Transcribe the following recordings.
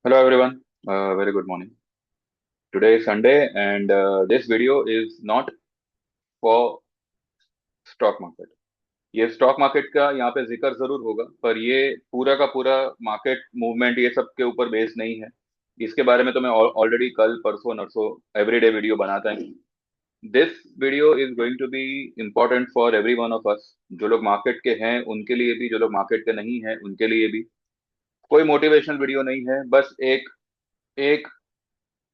Hello everyone, very good morning. Today is Sunday and this video is not for stock market. ये stock market का यहाँ पे जिक्र जरूर होगा, पर ये पूरा का पूरा मार्केट मूवमेंट ये सब के ऊपर बेस्ड नहीं है। इसके बारे में तो मैं ऑलरेडी कल परसों नरसों एवरीडे वीडियो बनाता हूँ। This video is going to be important for every one of us, जो लोग मार्केट के हैं उनके लिए भी, जो लोग मार्केट के नहीं हैं उनके लिए भी। कोई मोटिवेशनल वीडियो नहीं है, बस एक एक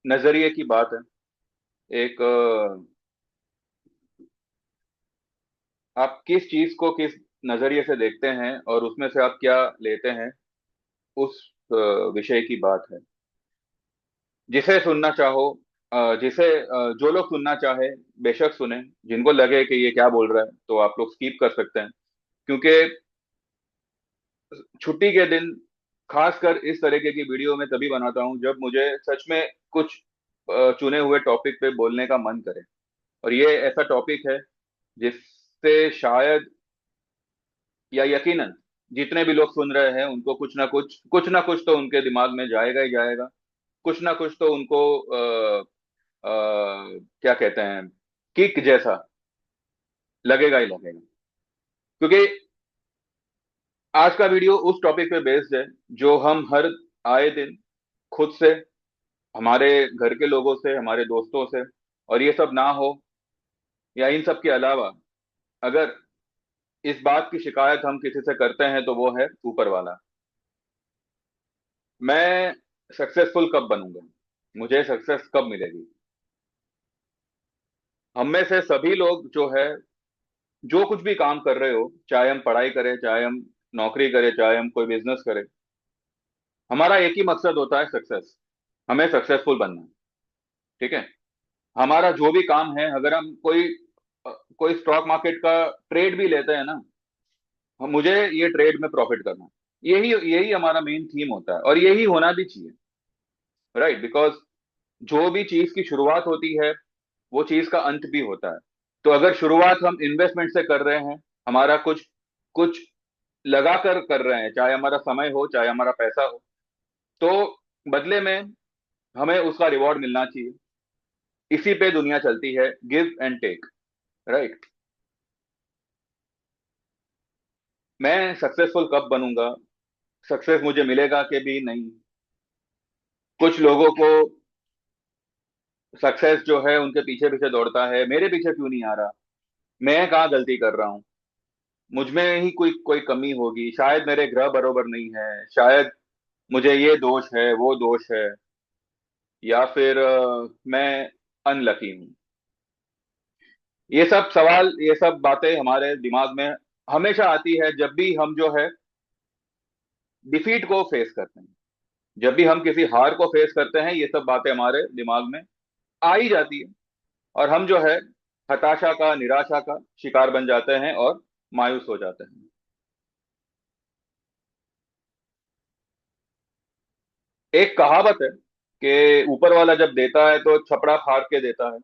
नजरिए की बात है। एक आप किस चीज को किस नजरिए से देखते हैं और उसमें से आप क्या लेते हैं, उस विषय की बात है। जिसे सुनना चाहो, जो लोग सुनना चाहे बेशक सुने। जिनको लगे कि ये क्या बोल रहा है तो आप लोग स्किप कर सकते हैं, क्योंकि छुट्टी के दिन खासकर इस तरीके की वीडियो मैं तभी बनाता हूं जब मुझे सच में कुछ चुने हुए टॉपिक पे बोलने का मन करे। और ये ऐसा टॉपिक है जिससे शायद या यकीनन जितने भी लोग सुन रहे हैं उनको कुछ ना कुछ तो उनके दिमाग में जाएगा ही जाएगा। कुछ ना कुछ तो उनको क्या कहते हैं, किक जैसा लगेगा ही लगेगा। क्योंकि आज का वीडियो उस टॉपिक पे बेस्ड है जो हम हर आए दिन खुद से, हमारे घर के लोगों से, हमारे दोस्तों से, और ये सब ना हो या इन सब के अलावा अगर इस बात की शिकायत हम किसी से करते हैं तो वो है ऊपर वाला। मैं सक्सेसफुल कब बनूंगा, मुझे सक्सेस कब मिलेगी। हम में से सभी लोग जो है, जो कुछ भी काम कर रहे हो, चाहे हम पढ़ाई करें, चाहे हम नौकरी करें, चाहे हम कोई बिजनेस करें, हमारा एक ही मकसद होता है सक्सेस। हमें सक्सेसफुल बनना है। ठीक है। हमारा जो भी काम है, अगर हम कोई स्टॉक मार्केट का ट्रेड भी लेते हैं ना, मुझे ये ट्रेड में प्रॉफिट करना है। यही यही हमारा मेन थीम होता है और यही होना भी चाहिए। राइट, बिकॉज जो भी चीज की शुरुआत होती है वो चीज का अंत भी होता है। तो अगर शुरुआत हम इन्वेस्टमेंट से कर रहे हैं, हमारा कुछ कुछ लगा कर रहे हैं, चाहे हमारा समय हो चाहे हमारा पैसा हो, तो बदले में हमें उसका रिवॉर्ड मिलना चाहिए। इसी पे दुनिया चलती है, गिव एंड टेक। राइट। मैं सक्सेसफुल कब बनूंगा, सक्सेस मुझे मिलेगा कि भी नहीं। कुछ लोगों को सक्सेस जो है उनके पीछे पीछे दौड़ता है, मेरे पीछे क्यों नहीं आ रहा, मैं कहाँ गलती कर रहा हूँ, मुझ में ही कोई कोई कमी होगी, शायद मेरे ग्रह बरोबर नहीं है, शायद मुझे ये दोष है वो दोष है, या फिर मैं अनलकी हूँ। ये सब बातें हमारे दिमाग में हमेशा आती है जब भी हम जो है डिफीट को फेस करते हैं। जब भी हम किसी हार को फेस करते हैं, ये सब बातें हमारे दिमाग में आ ही जाती है और हम जो है हताशा का, निराशा का शिकार बन जाते हैं और मायूस हो जाते हैं। एक कहावत है कि ऊपर वाला जब देता है तो छपड़ा फाड़ के देता है।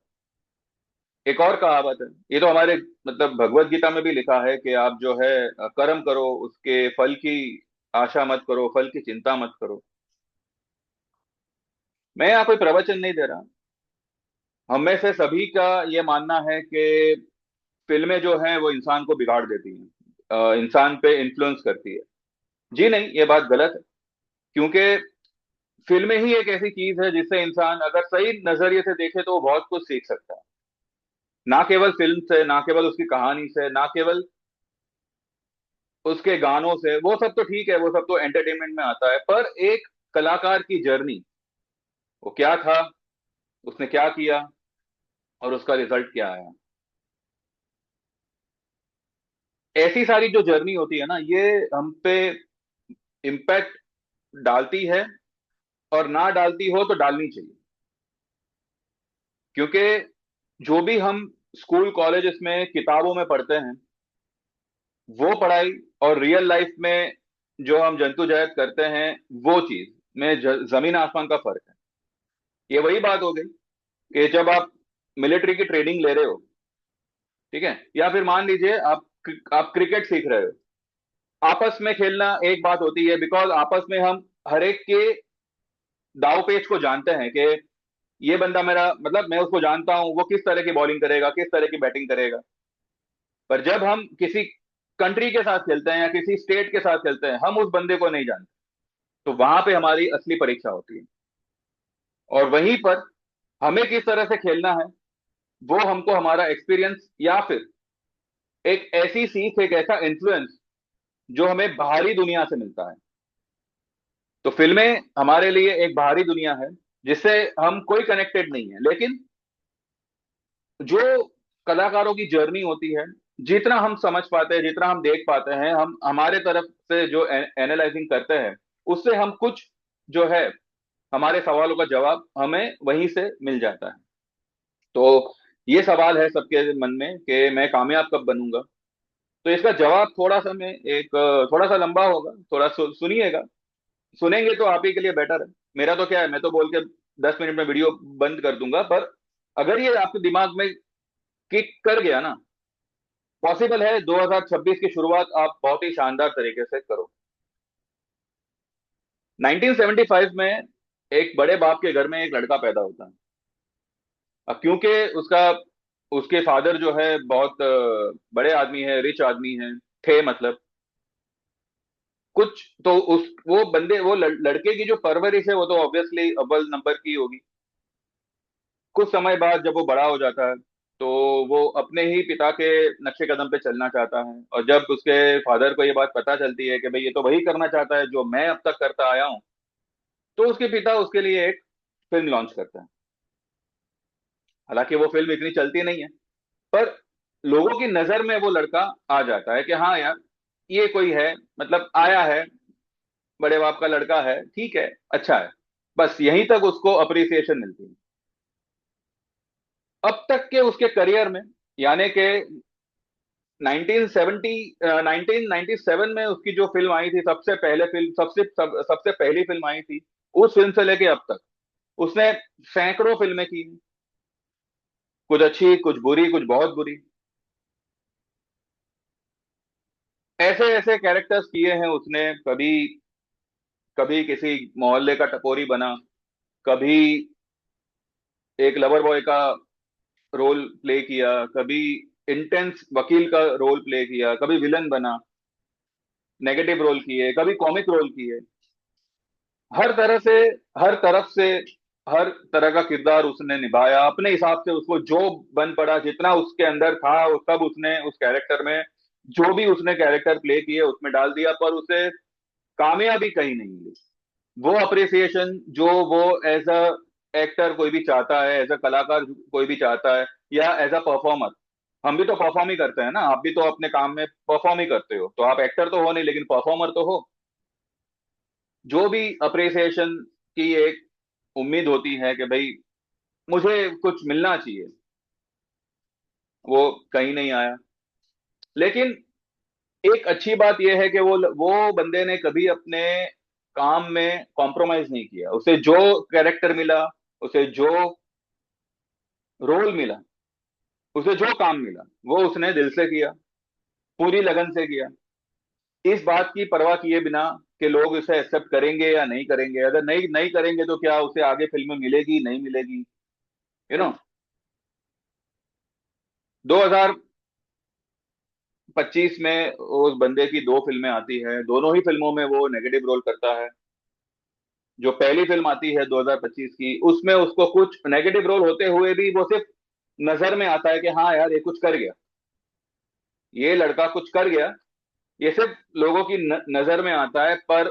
एक और कहावत है, ये तो हमारे मतलब भगवत गीता में भी लिखा है कि आप जो है कर्म करो, उसके फल की आशा मत करो, फल की चिंता मत करो। मैं यहाँ कोई प्रवचन नहीं दे रहा। हम में से सभी का ये मानना है कि फिल्में जो हैं वो इंसान को बिगाड़ देती हैं, इंसान पे इन्फ्लुएंस करती है। जी नहीं, ये बात गलत है। क्योंकि फिल्में ही एक ऐसी चीज है जिससे इंसान अगर सही नजरिए से देखे तो वो बहुत कुछ सीख सकता है। ना केवल फिल्म से, ना केवल उसकी कहानी से, ना केवल उसके गानों से, वो सब तो ठीक है, वो सब तो एंटरटेनमेंट में आता है, पर एक कलाकार की जर्नी, वो क्या था, उसने क्या किया और उसका रिजल्ट क्या आया। ऐसी सारी जो जर्नी होती है ना, ये हम पे इम्पैक्ट डालती है, और ना डालती हो तो डालनी चाहिए। क्योंकि जो भी हम स्कूल कॉलेजेस में किताबों में पढ़ते हैं, वो पढ़ाई और रियल लाइफ में जो हम जद्दोजहद करते हैं, वो चीज में जमीन आसमान का फर्क है। ये वही बात हो गई कि जब आप मिलिट्री की ट्रेनिंग ले रहे हो, ठीक है, या फिर मान लीजिए आप क्रिकेट सीख रहे हो, आपस में खेलना एक बात होती है, बिकॉज आपस में हम हर एक के दाव पेच को जानते हैं कि ये बंदा मेरा, मतलब मैं उसको जानता हूं वो किस तरह की बॉलिंग करेगा, किस तरह की बैटिंग करेगा। पर जब हम किसी कंट्री के साथ खेलते हैं या किसी स्टेट के साथ खेलते हैं, हम उस बंदे को नहीं जानते। तो वहां पे हमारी असली परीक्षा होती है। और वहीं पर हमें किस तरह से खेलना है, वो हमको हमारा एक्सपीरियंस या फिर एक ऐसी सीख, एक ऐसा इन्फ्लुएंस जो हमें बाहरी दुनिया से मिलता है। तो फिल्में हमारे लिए एक बाहरी दुनिया है जिससे हम कोई कनेक्टेड नहीं है, लेकिन जो कलाकारों की जर्नी होती है, जितना हम समझ पाते हैं, जितना हम देख पाते हैं, हम हमारे तरफ से जो एनालाइजिंग करते हैं, उससे हम कुछ जो है हमारे सवालों का जवाब हमें वहीं से मिल जाता है। तो ये सवाल है सबके मन में कि मैं कामयाब कब बनूंगा। तो इसका जवाब थोड़ा सा मैं एक थोड़ा सा लंबा होगा, थोड़ा सुनिएगा। सुनेंगे तो आप ही के लिए बेटर है। मेरा तो क्या है, मैं तो बोल के 10 मिनट में वीडियो बंद कर दूंगा। पर अगर ये आपके दिमाग में किक कर गया ना, पॉसिबल है 2026 की शुरुआत आप बहुत ही शानदार तरीके से करो। 1975 में एक बड़े बाप के घर में एक लड़का पैदा होता है। अब क्योंकि उसका उसके फादर जो है बहुत बड़े आदमी है, रिच आदमी है, थे मतलब कुछ, तो उस वो बंदे वो लड़के की जो परवरिश है वो तो ऑब्वियसली अव्वल नंबर की होगी। कुछ समय बाद जब वो बड़ा हो जाता है तो वो अपने ही पिता के नक्शे कदम पे चलना चाहता है। और जब उसके फादर को ये बात पता चलती है कि भाई ये तो वही करना चाहता है जो मैं अब तक करता आया हूँ, तो उसके पिता उसके लिए एक फिल्म लॉन्च करता है। हालांकि वो फिल्म इतनी चलती नहीं है, पर लोगों की नजर में वो लड़का आ जाता है कि हाँ यार, ये कोई है, मतलब आया है, बड़े बाप का लड़का है, ठीक है, अच्छा है। बस यहीं तक उसको अप्रिसिएशन मिलती है। अब तक के उसके करियर में, यानी कि 1970 1997 में उसकी जो फिल्म आई थी, सबसे पहले फिल्म, सबसे पहली फिल्म आई थी, उस फिल्म से लेके अब तक उसने सैकड़ों फिल्में की। कुछ अच्छी, कुछ बुरी, कुछ बहुत बुरी। ऐसे ऐसे कैरेक्टर्स किए हैं उसने। कभी कभी किसी मोहल्ले का टपोरी बना, कभी एक लवर बॉय का रोल प्ले किया, कभी इंटेंस वकील का रोल प्ले किया, कभी विलन बना, नेगेटिव रोल किए, कभी कॉमिक रोल किए। हर तरह से, हर तरफ से, हर तरह का किरदार उसने निभाया अपने हिसाब से। उसको जो बन पड़ा, जितना उसके अंदर था, वो सब उसने उस कैरेक्टर में, जो भी उसने कैरेक्टर प्ले किए उसमें डाल दिया। पर उसे कामयाबी कहीं नहीं मिली। वो अप्रिसिएशन जो वो एज अ एक्टर कोई भी चाहता है, एज अ कलाकार कोई भी चाहता है, या एज अ परफॉर्मर, हम भी तो परफॉर्म ही करते हैं ना। आप भी तो अपने काम में परफॉर्म ही करते हो, तो आप एक्टर तो हो नहीं लेकिन परफॉर्मर तो हो। जो भी अप्रिसिएशन की एक उम्मीद होती है कि भाई मुझे कुछ मिलना चाहिए, वो कहीं नहीं आया। लेकिन एक अच्छी बात यह है कि वो बंदे ने कभी अपने काम में कॉम्प्रोमाइज नहीं किया। उसे जो कैरेक्टर मिला, उसे जो रोल मिला, उसे जो काम मिला, वो उसने दिल से किया, पूरी लगन से किया, इस बात की परवाह किए बिना कि लोग इसे एक्सेप्ट करेंगे या नहीं करेंगे। अगर नहीं नहीं करेंगे तो क्या उसे आगे फिल्में मिलेगी, नहीं मिलेगी, यू नो। 2025 में उस बंदे की दो फिल्में आती है, दोनों ही फिल्मों में वो नेगेटिव रोल करता है। जो पहली फिल्म आती है 2025 की, उसमें उसको कुछ नेगेटिव रोल होते हुए भी वो सिर्फ नजर में आता है कि हाँ यार ये कुछ कर गया, ये लड़का कुछ कर गया। ये सिर्फ लोगों की नजर में आता है। पर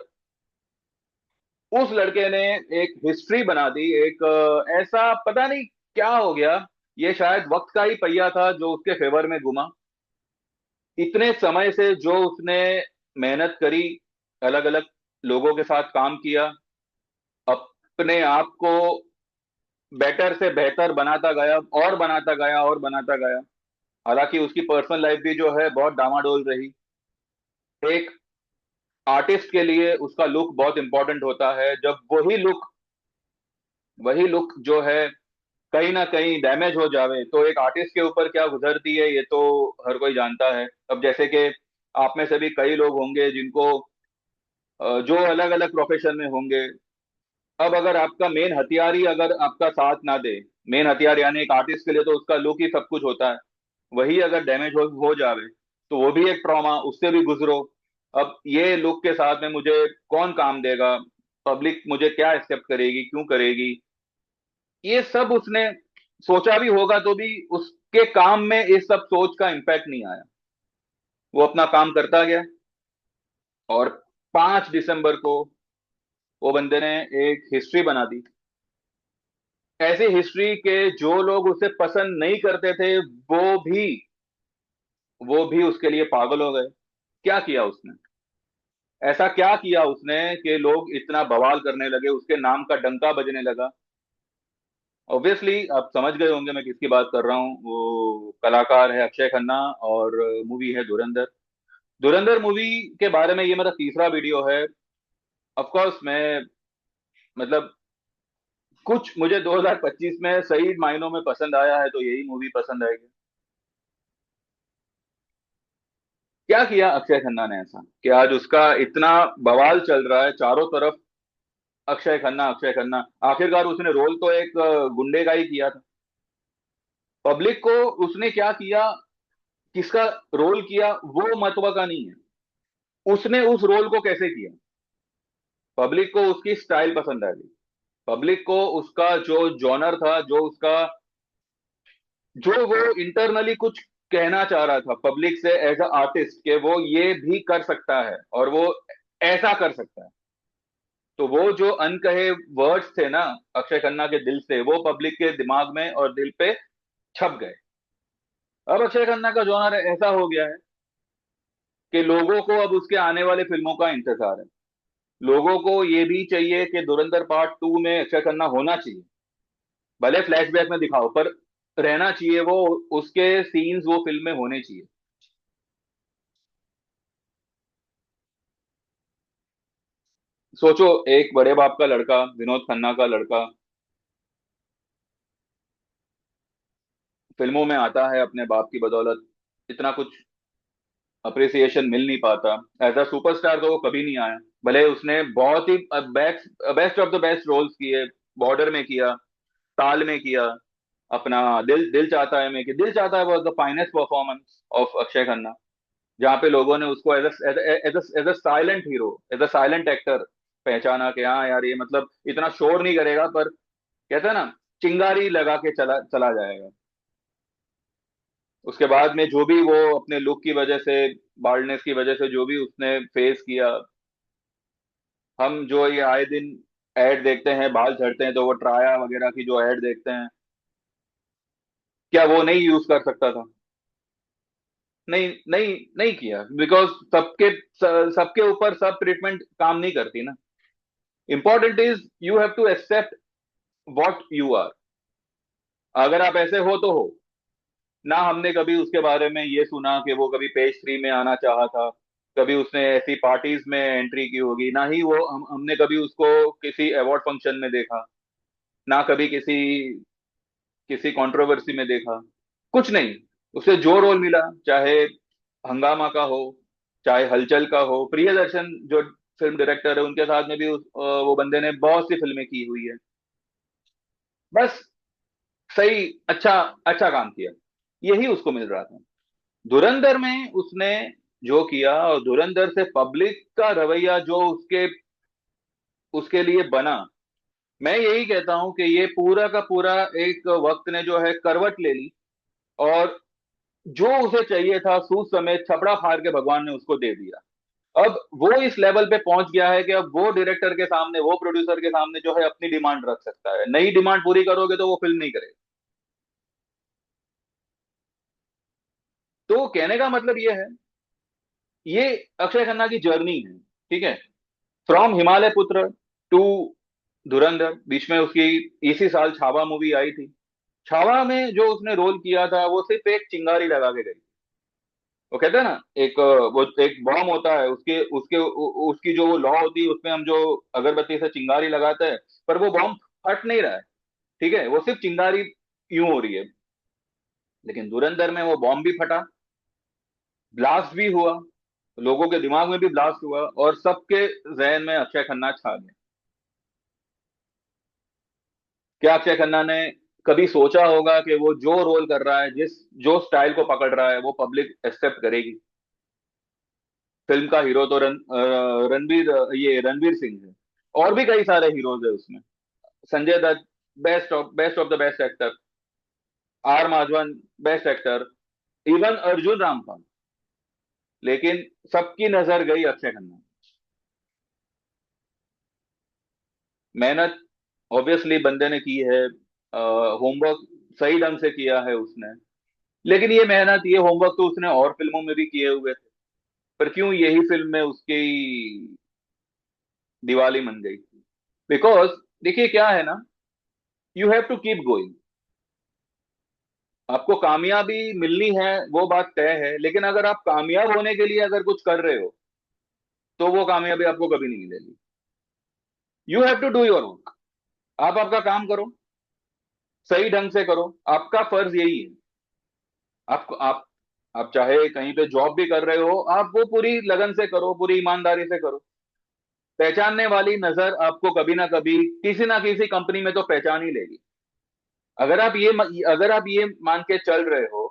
उस लड़के ने एक हिस्ट्री बना दी। एक ऐसा पता नहीं क्या हो गया, ये शायद वक्त का ही पहिया था जो उसके फेवर में घुमा। इतने समय से जो उसने मेहनत करी, अलग अलग लोगों के साथ काम किया, अपने आप को बेटर से बेहतर बनाता गया, और बनाता गया, और बनाता गया। हालांकि उसकी पर्सनल लाइफ भी जो है बहुत डामाडोल रही। एक आर्टिस्ट के लिए उसका लुक बहुत इंपॉर्टेंट होता है। जब वही लुक जो है कहीं ना कहीं डैमेज हो जावे, तो एक आर्टिस्ट के ऊपर क्या गुजरती है ये तो हर कोई जानता है। अब जैसे कि आप में से भी कई लोग होंगे जिनको जो अलग अलग प्रोफेशन में होंगे, अब अगर आपका मेन हथियार ही अगर आपका साथ ना दे, मेन हथियार यानी एक आर्टिस्ट के लिए तो उसका लुक ही सब कुछ होता है, वही अगर डैमेज हो जावे तो वो भी एक ट्रॉमा, उससे भी गुजरो। अब ये लुक के साथ में मुझे कौन काम देगा, पब्लिक मुझे क्या एक्सेप्ट करेगी, क्यों करेगी, ये सब उसने सोचा भी होगा तो भी उसके काम में इस सब सोच का इम्पैक्ट नहीं आया। वो अपना काम करता गया, और 5 दिसंबर को वो बंदे ने एक हिस्ट्री बना दी। ऐसी हिस्ट्री के जो लोग उसे पसंद नहीं करते थे वो भी उसके लिए पागल हो गए। क्या किया उसने, ऐसा क्या किया उसने कि लोग इतना बवाल करने लगे, उसके नाम का डंका बजने लगा। ऑब्वियसली आप समझ गए होंगे मैं किसकी बात कर रहा हूँ। वो कलाकार है अक्षय खन्ना, और मूवी है धुरंधर। धुरंधर मूवी के बारे में ये मेरा तीसरा वीडियो है। ऑफ कोर्स मैं, मतलब, कुछ मुझे 2025 में सही मायनों में पसंद आया है तो यही मूवी पसंद आएगी। क्या किया अक्षय खन्ना ने ऐसा कि आज उसका इतना बवाल चल रहा है चारों तरफ। अक्षय खन्ना, अक्षय खन्ना, आखिरकार उसने रोल तो एक गुंडे का ही किया था। पब्लिक को उसने क्या किया, किसका रोल किया, वो महत्व का नहीं है, उसने उस रोल को कैसे किया। पब्लिक को उसकी स्टाइल पसंद आई, पब्लिक को उसका जो जॉनर था, जो उसका, जो वो इंटरनली कुछ कहना चाह रहा था पब्लिक से एज अ आर्टिस्ट, के वो ये भी कर सकता है और वो ऐसा कर सकता है। तो वो जो अनकहे वर्ड्स थे ना अक्षय खन्ना के दिल से, वो पब्लिक के दिमाग में और दिल पे छप गए। अब अक्षय खन्ना का जॉनर ऐसा हो गया है कि लोगों को अब उसके आने वाले फिल्मों का इंतजार है। लोगों को ये भी चाहिए कि धुरंधर पार्ट 2 में अक्षय खन्ना होना चाहिए, भले फ्लैशबैक में दिखाओ पर रहना चाहिए वो, उसके सीन्स वो फिल्म में होने चाहिए। सोचो, एक बड़े बाप का लड़का, विनोद खन्ना का लड़का, फिल्मों में आता है अपने बाप की बदौलत, इतना कुछ अप्रिसिएशन मिल नहीं पाता। एज अ सुपरस्टार तो वो कभी नहीं आया, भले उसने बहुत ही best best of the best roles किए। बॉर्डर में किया, ताल में किया, अपना दिल दिल चाहता है में कि Dil Chahta Hai was the finest performance of Akshaye Khanna, जहाँ पे लोगों ने उसको as a silent hero, as a silent actor पहचाना कि हाँ यार ये मतलब इतना शोर नहीं करेगा पर कहते हैं ना, चिंगारी लगा के चला चला जाएगा। उसके बाद में जो भी वो अपने लुक की वजह से, बाल्डनेस की वजह से जो भी उसने फेस किया, हम जो ये आए दिन ऐड देखते हैं बाल झड़ते हैं तो वो ट्राया वगैरह की जो ऐड देखते हैं, क्या वो नहीं यूज कर सकता था? नहीं नहीं नहीं किया, बिकॉज सबके ऊपर सब ट्रीटमेंट काम नहीं करती ना। Important is you have to accept what you are. अगर आप ऐसे हो तो हो। ना हमने कभी उसके बारे में ये सुना कि वो कभी पेज 3 में आना चाहा था, कभी उसने ऐसी पार्टीज में एंट्री की होगी, ना ही वो हमने कभी उसको किसी अवार्ड फंक्शन में देखा, ना कभी किसी किसी कंट्रोवर्सी में देखा, कुछ नहीं। उसे जो रोल मिला, चाहे हंगामा का हो, चाहे हलचल का हो, प्रियदर्शन जो फिल्म डायरेक्टर है उनके साथ में भी वो बंदे ने बहुत सी फिल्में की हुई है। बस सही, अच्छा, अच्छा काम किया, यही उसको मिल रहा था। धुरंधर में उसने जो किया, और धुरंधर से पब्लिक का रवैया जो उसके उसके लिए बना, मैं यही कहता हूं कि ये पूरा का पूरा एक वक्त ने जो है करवट ले ली, और जो उसे चाहिए था सूद समेत छपड़ा फाड़ के भगवान ने उसको दे दिया। अब वो इस लेवल पे पहुंच गया है कि अब वो डायरेक्टर के सामने, वो प्रोड्यूसर के सामने जो है अपनी डिमांड रख सकता है। नई डिमांड पूरी करोगे तो वो फिल्म नहीं करेगा। तो कहने का मतलब ये है, ये अक्षय खन्ना की जर्नी है, ठीक है, फ्रॉम हिमालय पुत्र टू धुरंधर। बीच में उसकी इसी साल छावा मूवी आई थी। छावा में जो उसने रोल किया था वो सिर्फ एक चिंगारी लगा के गई। वो कहते हैं ना, एक वो एक बॉम्ब होता है, उसके उसके उसकी जो वो लौ होती है, उसमें हम जो अगरबत्ती से चिंगारी लगाते हैं, पर वो बॉम्ब फट नहीं रहा है, ठीक है, वो सिर्फ चिंगारी यूं हो रही है। लेकिन धुरंधर में वो बॉम्ब भी फटा, ब्लास्ट भी हुआ, लोगों के दिमाग में भी ब्लास्ट हुआ, और सबके जहन में अक्षय खन्ना छा गया। क्या अक्षय खन्ना ने कभी सोचा होगा कि वो जो रोल कर रहा है, जिस जो स्टाइल को पकड़ रहा है, वो पब्लिक एक्सेप्ट करेगी? फिल्म का हीरो तो रणवीर, ये रणवीर सिंह है। और भी कई सारे हीरोज है उसमें। Sanjay Dutt, best of the best actor. R Madhavan, best actor. Even Arjun Rampal. लेकिन सबकी नजर गई अक्षय खन्ना। मेहनत ऑब्वियसली बंदे ने की है, होमवर्क सही ढंग से किया है उसने। लेकिन ये मेहनत, ये होमवर्क तो उसने और फिल्मों में भी किए हुए थे। पर क्यों यही फिल्म में उसकी दिवाली बन गई? बिकॉज देखिए क्या है ना, you have to keep going. आपको कामयाबी मिलनी है, वो बात तय है, लेकिन अगर आप कामयाब होने के लिए अगर कुछ कर रहे हो, तो वो कामयाबी आपको कभी नहीं मिलेगी। You have to do your work. आप आपका काम करो, सही ढंग से करो। आपका फर्ज यही है। आप चाहे कहीं पे जॉब भी कर रहे हो, आप वो पूरी लगन से करो, पूरी ईमानदारी से करो। पहचानने वाली नजर आपको कभी ना किसी कंपनी में तो पहचान ही लेगी। अगर आप ये मान के चल रहे हो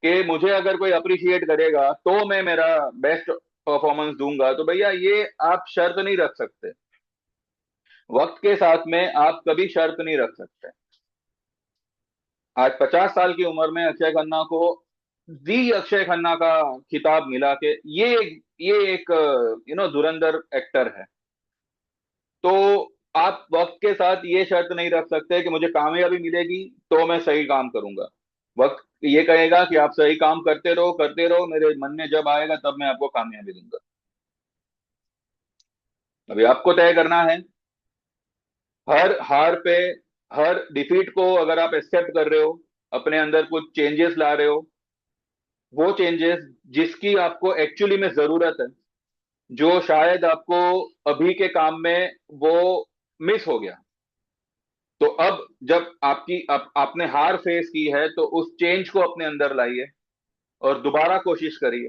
कि मुझे अगर कोई अप्रिशिएट करेगा तो मैं मेरा बेस्ट परफॉर्मेंस दूंगा, तो भैया ये आप शर्त नहीं रख सकते। वक्त के साथ में आप कभी शर्त नहीं रख सकते। आज 50 साल की उम्र में अक्षय खन्ना को दी अक्षय खन्ना का खिताब मिला कि ये एक धुरंधर एक्टर है। तो आप वक्त के साथ ये शर्त नहीं रख सकते कि मुझे कामयाबी मिलेगी तो मैं सही काम करूंगा। वक्त ये कहेगा कि आप सही काम करते रहो, मेरे मन में जब आएगा तब मैं आपको कामयाबी दूंगा। अभी आपको तय करना है। हर हार पे, हर डिफीट को अगर आप एक्सेप्ट कर रहे हो, अपने अंदर कुछ चेंजेस ला रहे हो, वो चेंजेस जिसकी आपको एक्चुअली में जरूरत है, जो शायद आपको अभी के काम में वो मिस हो गया, तो अब जब आपने हार फेस की है, तो उस चेंज को अपने अंदर लाइए और दोबारा कोशिश करिए।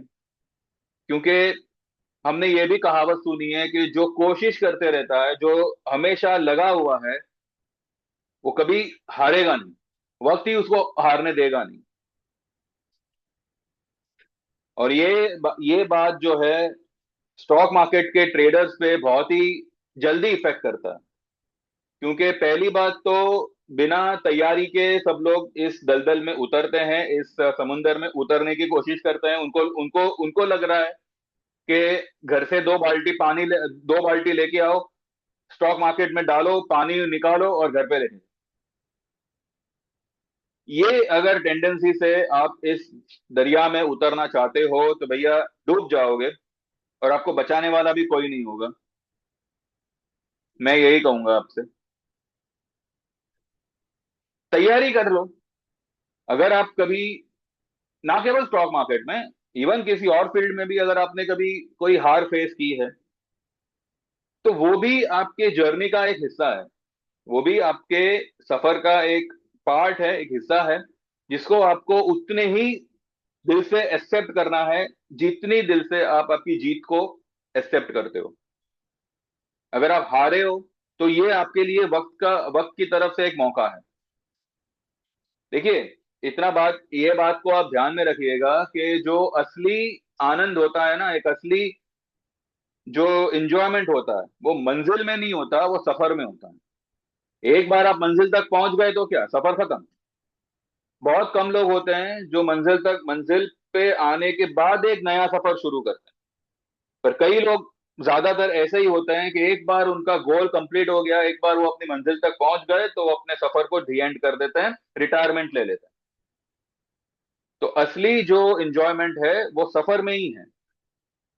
क्योंकि हमने ये भी कहावत सुनी है कि जो कोशिश करते रहता है, जो हमेशा लगा हुआ है, वो कभी हारेगा नहीं। वक्त ही उसको हारने देगा नहीं। और ये बात जो है, स्टॉक मार्केट के ट्रेडर्स पे बहुत ही जल्दी इफेक्ट करता है। क्योंकि पहली बात तो, बिना तैयारी के सब लोग इस दलदल में उतरते हैं, इस समुंदर में उतरने की कोशिश करते हैं। उनको उनको उनको लग रहा है कि घर से 2 बाल्टी लेके आओ, स्टॉक मार्केट में डालो, पानी निकालो और घर पे लेके। ये अगर टेंडेंसी से आप इस दरिया में उतरना चाहते हो, तो भैया डूब जाओगे, और आपको बचाने वाला भी कोई नहीं होगा। मैं यही कहूंगा आपसे, तैयारी कर लो। अगर आप कभी, ना केवल स्टॉक मार्केट में, इवन किसी और फील्ड में भी अगर आपने कभी कोई हार फेस की है, तो वो भी आपके जर्नी का एक हिस्सा है। वो भी आपके सफर का एक पार्ट है, एक हिस्सा है, जिसको आपको उतने ही दिल से एक्सेप्ट करना है, जितनी दिल से आप आपकी जीत को एक्सेप्ट करते हो। अगर आप हारे हो, तो ये आपके लिए वक्त की तरफ से एक मौका है। देखिए, ये बात को आप ध्यान में रखिएगा कि जो असली आनंद होता है ना, एक असली जो इंजॉयमेंट होता है, वो मंजिल में नहीं होता, वो सफर में होता है। एक बार आप मंजिल तक पहुंच गए तो क्या, सफर खत्म? बहुत कम लोग होते हैं जो मंजिल पे आने के बाद एक नया सफर शुरू करते हैं। पर कई लोग, ज्यादातर ऐसे ही होते हैं कि एक बार उनका गोल कंप्लीट हो गया, एक बार वो अपनी मंजिल तक पहुंच गए, तो वो अपने सफर को डी एंड कर देते हैं, रिटायरमेंट ले लेते हैं। तो असली जो इंजॉयमेंट है वो सफर में ही है।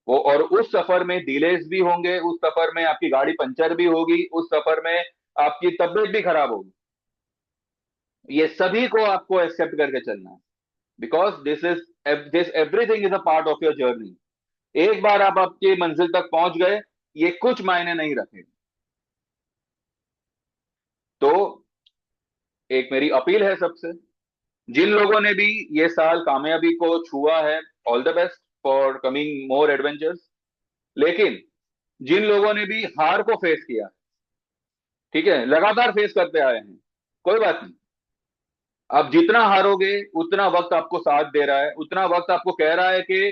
वो, और उस सफर में डिलेस भी होंगे, उस सफर में आपकी गाड़ी पंचर भी होगी, उस सफर में आपकी तबीयत भी खराब होगी। ये सभी को आपको एक्सेप्ट करके चलना है। Because this everything is a part of your journey. एक बार आप आपकी मंजिल तक पहुंच गए, ये कुछ मायने नहीं रखेगा। तो एक मेरी अपील है सबसे, जिन लोगों ने भी ये साल कामयाबी को छुआ है, all the best for coming more adventures. लेकिन जिन लोगों ने भी हार को फेस किया, ठीक है, लगातार फेस करते आए हैं, कोई बात नहीं। आप जितना हारोगे उतना वक्त आपको साथ दे रहा है, उतना वक्त आपको कह रहा है कि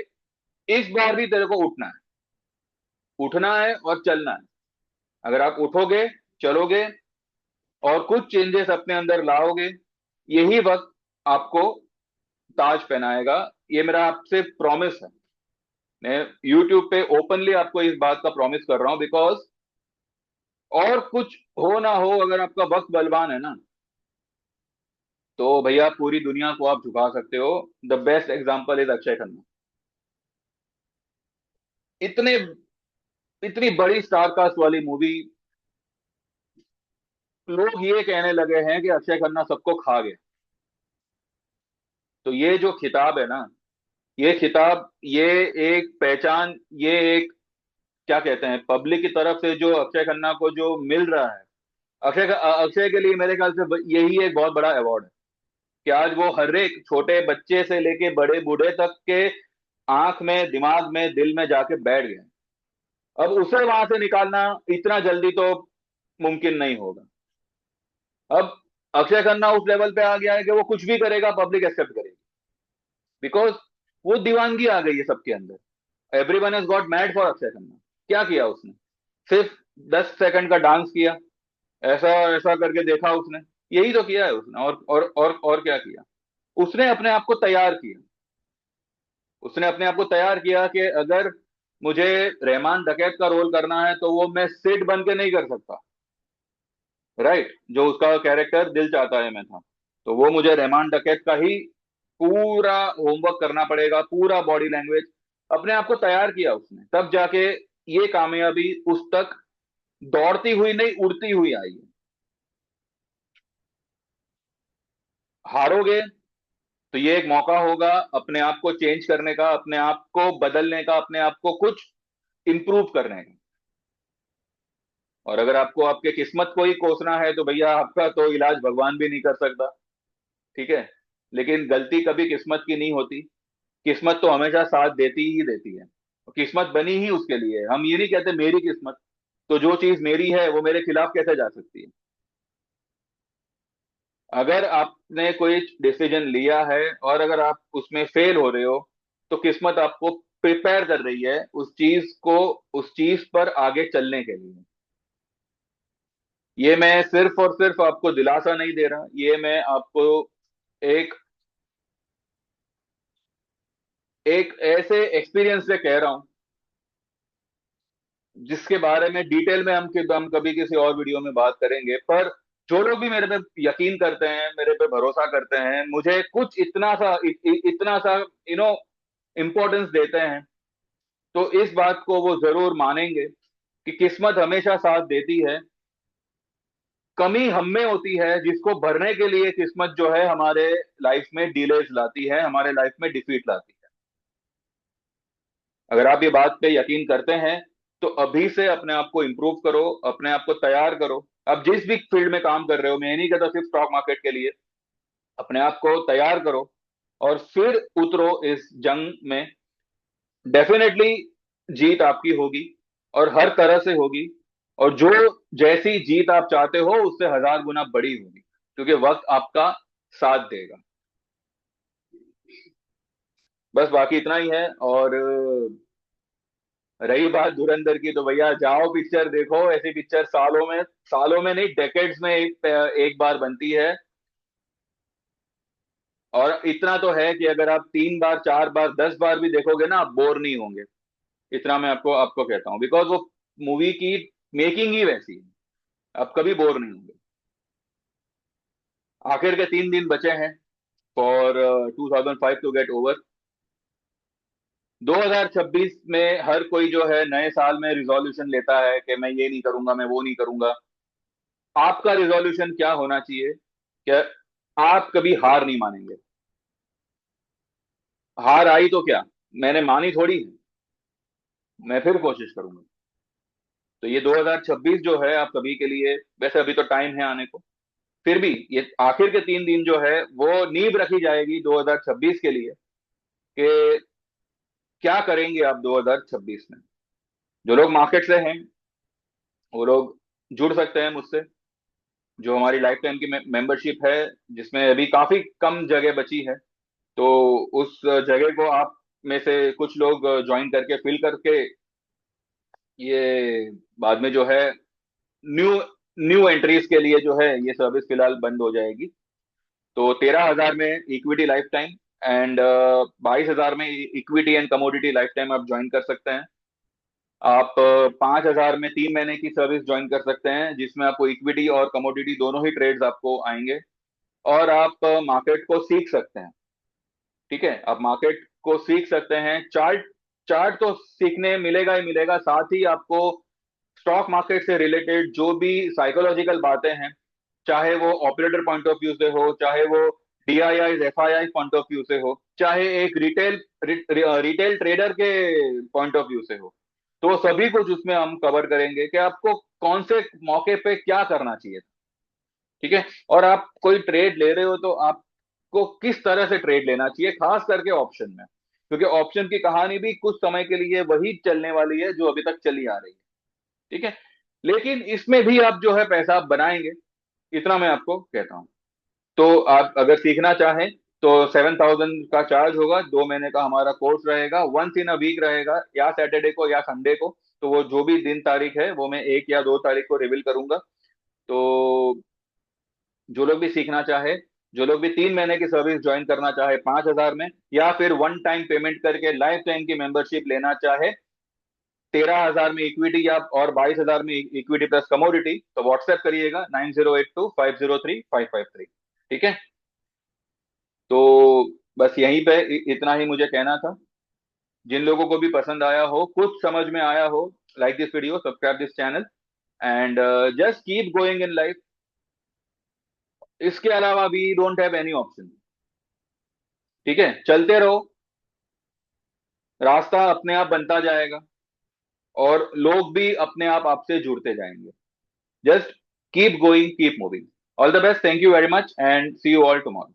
इस बार भी तेरे को उठना है, उठना है और चलना है। अगर आप उठोगे, चलोगे और कुछ चेंजेस अपने अंदर लाओगे, यही वक्त आपको ताज पहनाएगा। ये मेरा आपसे प्रॉमिस है। मैं यूट्यूब पे ओपनली आपको इस बात का प्रॉमिस कर रहा हूं, बिकॉज और कुछ हो ना हो, अगर आपका वक्त बलवान है ना, तो भैया पूरी दुनिया को आप झुका सकते हो। The best example is Akshay Khanna. इतने इतनी बड़ी स्टारकास्ट वाली मूवी, लोग ये कहने लगे हैं कि अक्षय खन्ना सबको खा गया। तो ये जो खिताब है ना, ये खिताब, ये एक पहचान, ये एक, क्या कहते हैं, पब्लिक की तरफ से जो अक्षय खन्ना को जो मिल रहा है, अक्षय के लिए मेरे ख्याल से यही एक बहुत बड़ा अवार्ड है कि आज वो हर एक छोटे बच्चे से लेके बड़े बूढ़े तक के आंख में, दिमाग में, दिल में जाके बैठ गए। अब उसे वहां से निकालना इतना जल्दी तो मुमकिन नहीं होगा। अब अक्षय खन्ना उस लेवल पे आ गया है कि वो कुछ भी करेगा, पब्लिक एक्सेप्ट करेगी, बिकॉज वो दीवानगी आ गई है सबके अंदर। Everyone has got mad for Akshay Khanna. क्या किया उसने? सिर्फ 10 सेकंड का डांस किया, ऐसा ऐसा करके देखा उसने, यही तो किया है उसने। और क्या किया? उसने अपने आप को तैयार किया। उसने अपने आप को तैयार किया कि अगर मुझे रहमान डकैत का रोल करना है तो वो मैं सिड बन के नहीं कर सकता। राइट, जो उसका कैरेक्टर दिल चाहता है मैं था, तो वो मुझे रहमान डकैत का ही पूरा होमवर्क करना पड़ेगा, पूरा बॉडी लैंग्वेज। अपने आप को तैयार किया उसने, तब जाके ये कामयाबी उस तक दौड़ती हुई नहीं, उड़ती हुई आई है। हारोगे तो ये एक मौका होगा अपने आप को चेंज करने का, अपने आप को बदलने का, अपने आप को कुछ इंप्रूव करने का। और अगर आपको आपके किस्मत को ही कोसना है तो भैया आपका तो इलाज भगवान भी नहीं कर सकता। ठीक है, लेकिन गलती कभी किस्मत की नहीं होती। किस्मत तो हमेशा साथ देती ही देती है। किस्मत बनी ही उसके लिए है। हम ये नहीं कहते मेरी किस्मत, तो जो चीज मेरी है वो मेरे खिलाफ कैसे जा सकती है? अगर आपने कोई डिसीजन लिया है और अगर आप उसमें फेल हो रहे हो, तो किस्मत आपको प्रिपेयर कर रही है उस चीज को, उस चीज पर आगे चलने के लिए। ये मैं सिर्फ और सिर्फ आपको दिलासा नहीं दे रहा, ये मैं आपको एक एक ऐसे एक्सपीरियंस से कह रहा हूं जिसके बारे में डिटेल में हम कभी किसी और वीडियो में बात करेंगे। पर जो लोग भी मेरे पे यकीन करते हैं, मेरे पे भरोसा करते हैं, मुझे कुछ इतना सा यू नो इम्पोर्टेंस देते हैं, तो इस बात को वो जरूर मानेंगे कि किस्मत हमेशा साथ देती है। कमी हम में होती है जिसको भरने के लिए किस्मत जो है हमारे लाइफ में डिलेज लाती है, हमारे लाइफ में डिफीट लाती है। अगर आप ये बात पे यकीन करते हैं तो अभी से अपने आप को इंप्रूव करो, अपने आप को तैयार करो। आप जिस भी फील्ड में काम कर रहे हो, मैं ये नहीं कहता सिर्फ स्टॉक मार्केट के लिए, अपने आप को तैयार करो और फिर उतरो इस जंग में। डेफिनेटली जीत आपकी होगी और हर तरह से होगी। और जो जैसी जीत आप चाहते हो उससे 1000 गुना बड़ी होगी, क्योंकि वक्त आपका साथ देगा। बस बाकी इतना ही है। और रही बात धुरंधर की, तो भैया जाओ पिक्चर देखो। ऐसी पिक्चर सालों में नहीं, डेकेड्स में एक बार बनती है। और इतना तो है कि अगर आप 3 बार, 4 बार, 10 बार भी देखोगे ना, आप बोर नहीं होंगे। इतना मैं आपको आपको कहता हूँ, बिकॉज वो मूवी की मेकिंग ही वैसी है। आप कभी बोर नहीं होंगे। आखिर के 3 दिन बचे हैं फॉर 2005 टू गेट ओवर। 2026 में हर कोई जो है नए साल में रिजोल्यूशन लेता है कि मैं ये नहीं करूंगा, मैं वो नहीं करूंगा। आपका रिजोल्यूशन क्या होना चाहिए? क्या आप कभी हार नहीं मानेंगे? हार आई तो क्या, मैंने मानी थोड़ी है, मैं फिर कोशिश करूंगा। तो ये 2026 जो है आप सभी के लिए, वैसे अभी तो टाइम है आने को, फिर भी ये आखिर के 3 दिन जो है वो नींव रखी जाएगी 2026 के लिए कि क्या करेंगे आप 2026 में। जो लोग मार्केट से हैं वो लोग जुड़ सकते हैं मुझसे। जो हमारी लाइफ टाइम की मेंबरशिप है, जिसमें अभी काफी कम जगह बची है, तो उस जगह को आप में से कुछ लोग ज्वाइन करके फिल करके, ये बाद में जो है न्यू न्यू एंट्रीज के लिए जो है ये सर्विस फिलहाल बंद हो जाएगी। तो 13,000 में इक्विटी लाइफ टाइम एंड 22,000 में equity and commodity life time आप ज्वाइन कर सकते हैं। आप 5,000 में 3 महीने की सर्विस ज्वाइन कर सकते हैं, जिसमें आपको इक्विटी और कमोडिटी दोनों ही ट्रेड्स आपको आएंगे। और आप मार्केट को सीख सकते हैं। ठीक है, आप मार्केट को सीख सकते हैं। चार्ट चार्ट तो सीखने मिलेगा ही मिलेगा, साथ ही आपको स्टॉक मार्केट से रिलेटेड जो भी साइकोलॉजिकल बातें हैं, चाहे वो ऑपरेटर पॉइंट ऑफ व्यू से हो, चाहे वो DII FII point of view से हो, चाहे एक रिटेल ट्रेडर के पॉइंट ऑफ व्यू से हो, तो सभी कुछ उसमें हम कवर करेंगे कि आपको कौन से मौके पे क्या करना चाहिए। ठीक है, और आप कोई ट्रेड ले रहे हो तो आपको किस तरह से ट्रेड लेना चाहिए, खास करके ऑप्शन में, क्योंकि ऑप्शन की कहानी भी कुछ समय के लिए वही चलने वाली है जो अभी तक चली आ रही है। ठीक है, लेकिन इसमें भी आप जो है पैसा बनाएंगे, इतना मैं आपको कहता हूं। तो आप अगर सीखना चाहें तो 7,000 का चार्ज होगा, 2 महीने का हमारा कोर्स रहेगा, वंस इन अ वीक रहेगा, या सैटरडे को या संडे को। तो वो जो भी दिन तारीख है वो मैं 1 या 2 तारीख को रिवील करूंगा। तो जो लोग भी सीखना चाहे, जो लोग भी 3 महीने की सर्विस ज्वाइन करना चाहे 5,000 में, या फिर वन टाइम पेमेंट करके लाइफ टाइम की मेंबरशिप लेना चाहे 13,000 में इक्विटी या और 22,000 में इक्विटी प्लस कमोडिटी, तो व्हाट्सएप करिएगा 9082503553। ठीक है, तो बस यहीं पे इतना ही मुझे कहना था। जिन लोगों को भी पसंद आया हो, कुछ समझ में आया हो, like this video, subscribe this channel and just keep going in life. इसके अलावा we don't have any option. ठीक है, चलते रहो, रास्ता अपने आप बनता जाएगा और लोग भी अपने आप आपसे जुड़ते जाएंगे। Just keep going, keep moving. All the best, thank you very much and see you all tomorrow.